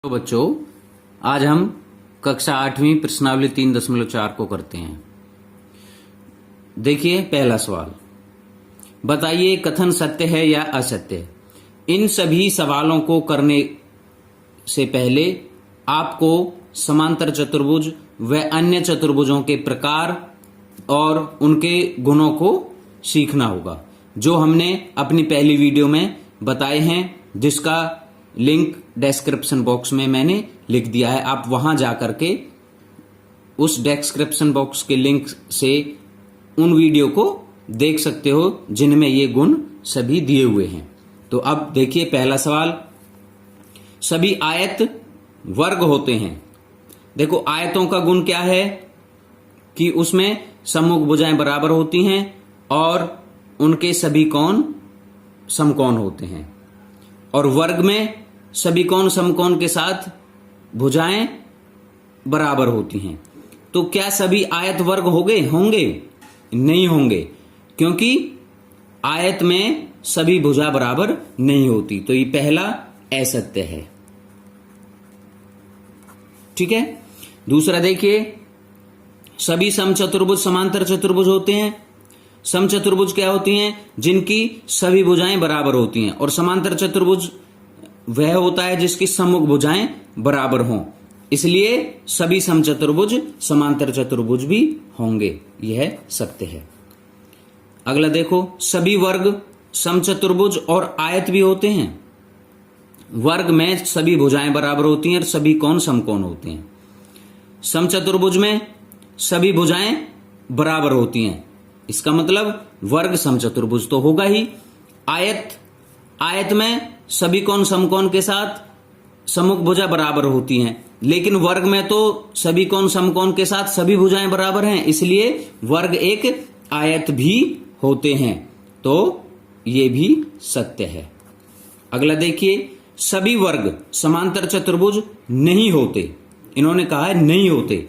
तो बच्चों, आज हम कक्षा 8वीं प्रश्नावली 3.4 को करते हैं। देखिए पहला सवाल, बताइए कथन सत्य है या असत्य। इन सभी सवालों को करने से पहले आपको समांतर चतुर्भुज व अन्य चतुर्भुजों के प्रकार और उनके गुणों को सीखना होगा, जो हमने अपनी पहली वीडियो में बताए हैं, जिसका लिंक डिस्क्रिप्शन बॉक्स में मैंने लिख दिया है। आप वहां जाकर के उस डिस्क्रिप्शन बॉक्स के लिंक से उन वीडियो को देख सकते हो जिनमें ये गुण सभी दिए हुए हैं। तो अब देखिए पहला सवाल, सभी आयत वर्ग होते हैं। देखो आयतों का गुण क्या है कि उसमें सम्मुख भुजाएं बराबर होती हैं और उनके सभी कोण समकोण होते हैं, और वर्ग में सभी कोण समकोण के साथ भुजाएं बराबर होती हैं। तो क्या सभी आयत वर्ग होंगे? नहीं होंगे, क्योंकि आयत में सभी भुजा बराबर नहीं होती। तो ये पहला असत्य है। ठीक है। दूसरा देखिए, सभी समचतुर्भुज समांतर चतुर्भुज होते हैं। समचतुर्भुज क्या होती हैं? जिनकी सभी भुजाएं बराबर होती हैं, और समांतर चतुर्भुज वह होता है जिसकी सम्मुख भुजाएं बराबर हों। इसलिए सभी समचतुर्भुज समांतर चतुर्भुज भी होंगे। यह सत्य है। अगला देखो, सभी वर्ग समचतुर्भुज और आयत भी होते हैं। वर्ग में सभी भुजाएं बराबर होती हैं और सभी कोण समकोण होते हैं। समचतुर्भुज में सभी भुजाएं बराबर होती हैं, इसका मतलब वर्ग समचतुर्भुज तो होगा ही। आयत में सभी कोण समकोण के साथ सम्मुख भुजा बराबर होती हैं, लेकिन वर्ग में तो सभी कोण समकोण के साथ सभी भुजाएं बराबर हैं, इसलिए वर्ग एक आयत भी होते हैं। तो ये भी सत्य है। अगला देखिए, सभी वर्ग समांतर चतुर्भुज नहीं होते। इन्होंने कहा है नहीं होते,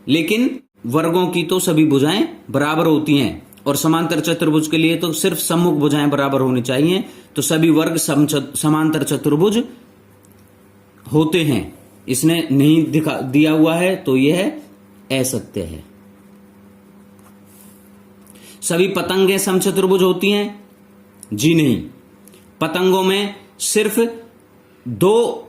लेकिन वर्गों की तो सभी भुजाएं बराबर होती हैं, और समांतर चतुर्भुज के लिए तो सिर्फ सम्मुख भुजाएं बराबर होनी चाहिए। तो सभी वर्ग समांतर चतुर्भुज होते हैं। इसने नहीं दिया हुआ है, तो यह असत्य है। सभी पतंगें समचतुर्भुज होती हैं? जी नहीं। पतंगों में सिर्फ 2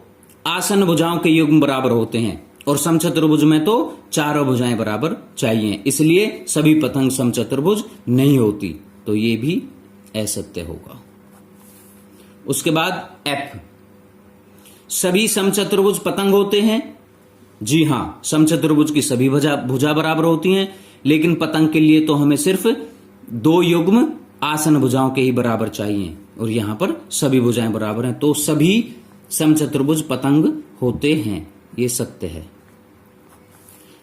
आसन भुजाओं के युग्म बराबर होते हैं, और समचतुर्भुज में तो चारों भुजाएं बराबर चाहिए, इसलिए सभी पतंग समचतुर्भुज नहीं होती। तो ये भी असत्य होगा। उसके बाद एफ, सभी समचतुर्भुज पतंग होते हैं? जी हां, समचतुर्भुज की सभी भुजा बराबर होती हैं, लेकिन पतंग के लिए तो हमें सिर्फ 2 युग्म आसन भुजाओं के ही बराबर चाहिए, और यहां पर सभी भुजाएं बराबर हैं। तो सभी समचतुर्भुज पतंग होते हैं। ये सत्य है।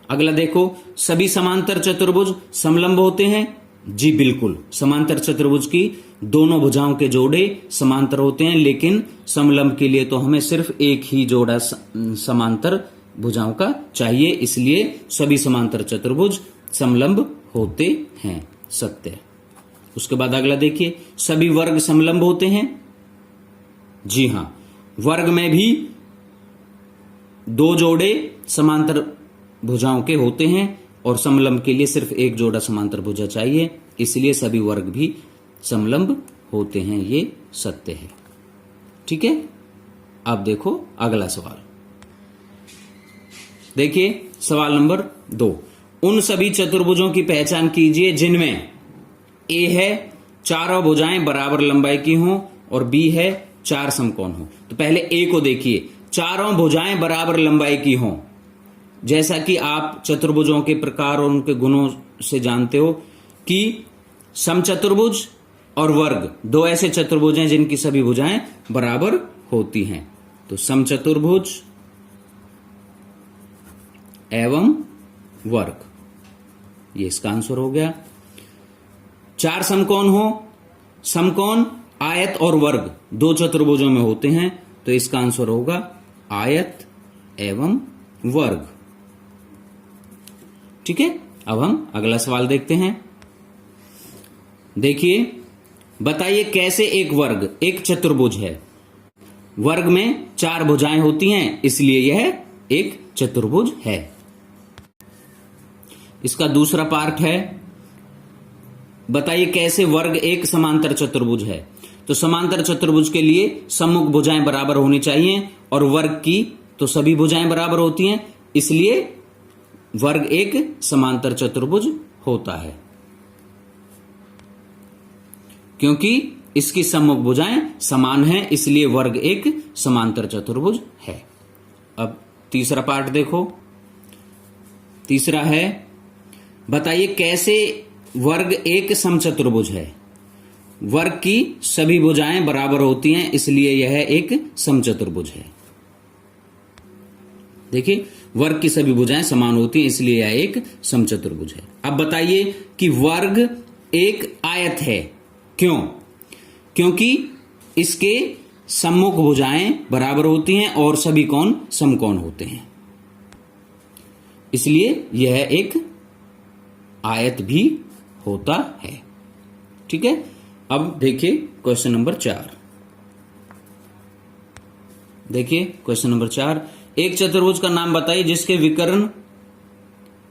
अगला देखो, सभी समांतर चतुर्भुज समलंब होते हैं? जी बिल्कुल। समांतर चतुर्भुज की दोनों भुजाओं के जोड़े समांतर होते हैं, लेकिन समलंब के लिए तो हमें सिर्फ एक ही जोड़ा समांतर भुजाओं का चाहिए, इसलिए सभी समांतर चतुर्भुज समलंब होते हैं। सत्य। उसके बाद अगला देखिए, सभी वर्ग समलंब होते हैं? जी हां। वर्ग में भी 2 जोड़े समांतर भुजाओं के होते हैं, और समलंब के लिए सिर्फ एक जोड़ा समांतर भुजा चाहिए, इसलिए सभी वर्ग भी समलंब होते हैं। ये सत्य है। ठीक है। अब देखो अगला सवाल। देखिए सवाल नंबर 2, उन सभी चतुर्भुजों की पहचान कीजिए जिनमें ए है चारों भुजाएं बराबर लंबाई की हों और बी है 4 समकोण हो। तो पहले ए को देखिए, चारों भुजाएं बराबर लंबाई की हों। जैसा कि आप चतुर्भुजों के प्रकार और उनके गुणों से जानते हो कि समचतुर्भुज और वर्ग 2 ऐसे चतुर्भुज हैं जिनकी सभी भुजाएं बराबर होती हैं। तो समचतुर्भुज एवं वर्ग, ये इसका आंसर हो गया। 4 समकोण हो, समकोण आयत और वर्ग 2 चतुर्भुजों में होते हैं, तो इसका आंसर होगा आयत एवं वर्ग। ठीक है। अब हम अगला सवाल देखते हैं। देखिए, बताइए कैसे एक वर्ग एक चतुर्भुज है। वर्ग में 4 भुजाएं होती हैं, इसलिए यह एक चतुर्भुज है। इसका दूसरा पार्ट है, बताइए कैसे वर्ग एक समांतर चतुर्भुज है। तो समांतर चतुर्भुज के लिए सम्मुख भुजाएं बराबर होनी चाहिए और वर्ग की तो सभी भुजाएं बराबर होती हैं, इसलिए वर्ग एक समांतर चतुर्भुज होता है, क्योंकि इसकी सम्मुख भुजाएं समान हैं, इसलिए वर्ग एक समांतर चतुर्भुज है। अब तीसरा पार्ट देखो। तीसरा है, बताइए कैसे वर्ग एक समचतुर्भुज है। वर्ग की सभी भुजाएं बराबर होती हैं, इसलिए यह एक समचतुर्भुज है। देखिए, वर्ग की सभी भुजाएं समान होती हैं, इसलिए यह एक समचतुर्भुज है। अब बताइए कि वर्ग एक आयत है। क्यों? क्योंकि इसके सम्मुख भुजाएं बराबर होती हैं और सभी कोण समकोण होते हैं, इसलिए यह एक आयत भी होता है। ठीक है। अब देखिए क्वेश्चन नंबर 4। देखिए क्वेश्चन नंबर 4, एक चतुर्भुज का नाम बताइए जिसके विकर्ण,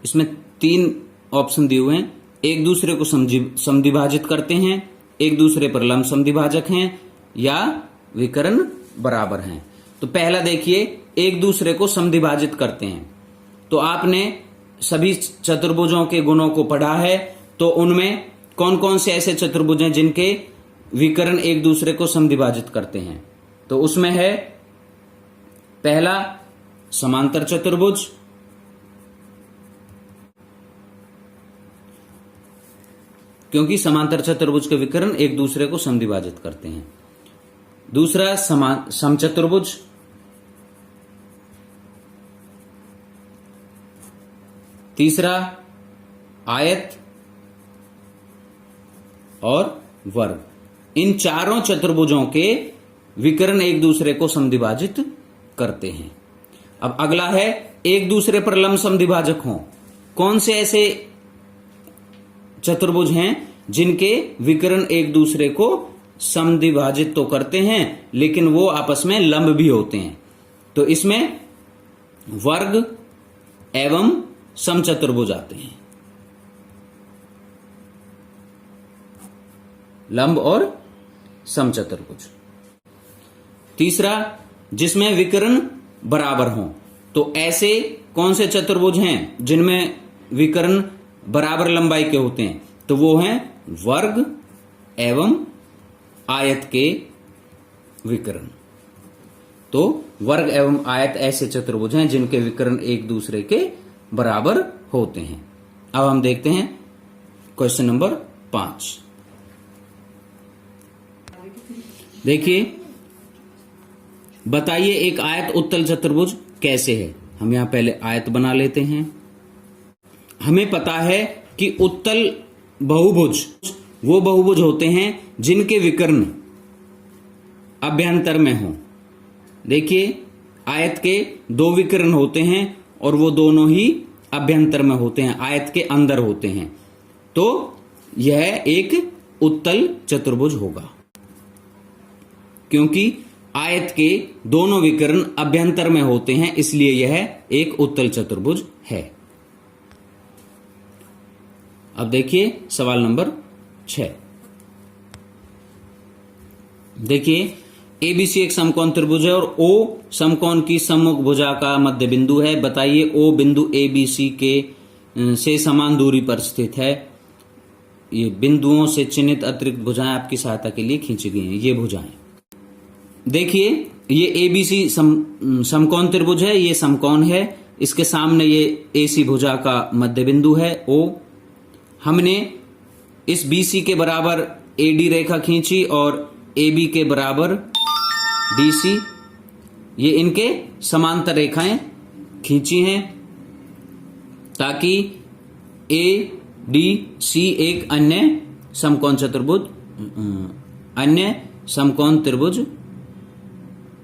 इसमें 3 ऑप्शन दिए हुए हैं, एक दूसरे को समद्विभाजित करते हैं, एक दूसरे पर लंब समद्विभाजक हैं या विकर्ण बराबर हैं। तो पहला देखिए, एक दूसरे को समद्विभाजित करते हैं। तो आपने सभी चतुर्भुजों के गुणों को पढ़ा है, तो उनमें कौन कौन से ऐसे चतुर्भुज हैं जिनके विकर्ण एक दूसरे को समद्विभाजित करते हैं। तो उसमें है पहला समांतर चतुर्भुज, क्योंकि समांतर चतुर्भुज के विकर्ण एक दूसरे को समद्विभाजित करते हैं। दूसरा समचतुर्भुज, तीसरा आयत और वर्ग। इन चारों चतुर्भुजों के विकर्ण एक दूसरे को समद्विभाजित करते हैं। अब अगला है, एक दूसरे पर लंब समद्विभाजक हों। कौन से ऐसे चतुर्भुज हैं जिनके विकर्ण एक दूसरे को समद्विभाजित तो करते हैं लेकिन वो आपस में लंब भी होते हैं। तो इसमें वर्ग एवं समचतुर्भुज आते हैं, लंब और समचतुर्भुज। तीसरा, जिसमें विकर्ण बराबर हों। तो ऐसे कौन से चतुर्भुज हैं जिनमें विकर्ण बराबर लंबाई के होते हैं? तो वो हैं वर्ग एवं आयत के विकर्ण। तो वर्ग एवं आयत ऐसे चतुर्भुज हैं जिनके विकर्ण एक दूसरे के बराबर होते हैं। अब हम देखते हैं क्वेश्चन नंबर 5। देखिए, बताइए एक आयत उत्तल चतुर्भुज कैसे है। हम यहां पहले आयत बना लेते हैं। हमें पता है कि उत्तल बहुभुज वो बहुभुज होते हैं जिनके विकर्ण अभ्यंतर में हो। देखिए, आयत के 2 विकर्ण होते हैं और वो दोनों ही अभ्यंतर में होते हैं, आयत के अंदर होते हैं। तो यह एक उत्तल चतुर्भुज होगा, क्योंकि आयत के दोनों विकर्ण अभ्यंतर में होते हैं, इसलिए यह एक उत्तल चतुर्भुज है। अब देखिए सवाल नंबर 6। देखिए, एबीसी एक समकोण त्रिभुज है और ओ समकोण की सम्मुख भुजा का मध्य बिंदु है। बताइए ओ बिंदु एबीसी के से समान दूरी पर स्थित है। ये बिंदुओं से चिन्हित अतिरिक्त भुजाएं आपकी सहायता के लिए खींची गई हैं। ये भुजाएं देखिए, ये एबीसी समकोण त्रिभुज है, ये समकोण है। इसके सामने ये एसी भुजा का मध्य बिंदु है ओ। हमने इस बीसी के बराबर एडी रेखा खींची और एबी के बराबर डीसी, ये इनके समांतर रेखाएं खींची हैं ताकि ए डी सी एक अन्य समकोण चतुर्भुज, अन्य समकोण त्रिभुज,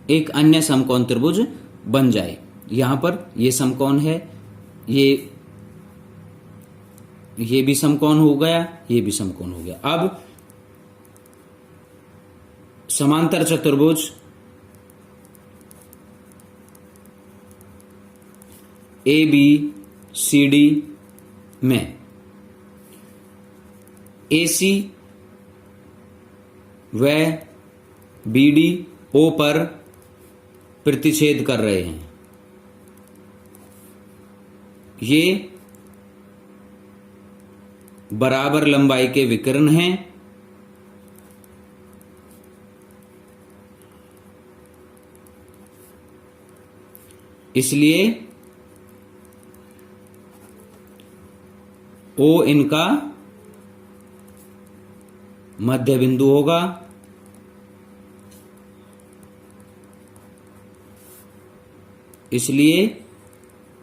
एक अन्य समकोण त्रिभुज बन जाए। यहां पर ये समकोण है, ये भी समकोण हो गया, ये भी समकोण हो गया। अब समांतर चतुर्भुज ए बी सी डी में ए सी व बी डी ओ पर प्रतिच्छेद कर रहे हैं। ये बराबर लंबाई के विकर्ण हैं। इसलिए ओ इनका मध्य बिंदु होगा। इसलिए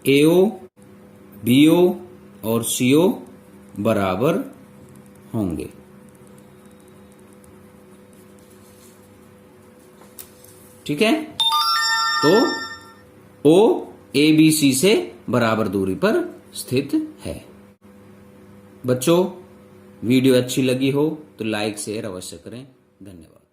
एओ, बीओ और सीओ बराबर होंगे। ठीक है, तो ओ ए बी सी से बराबर दूरी पर स्थित है। बच्चों, वीडियो अच्छी लगी हो तो लाइक शेयर अवश्य करें। धन्यवाद।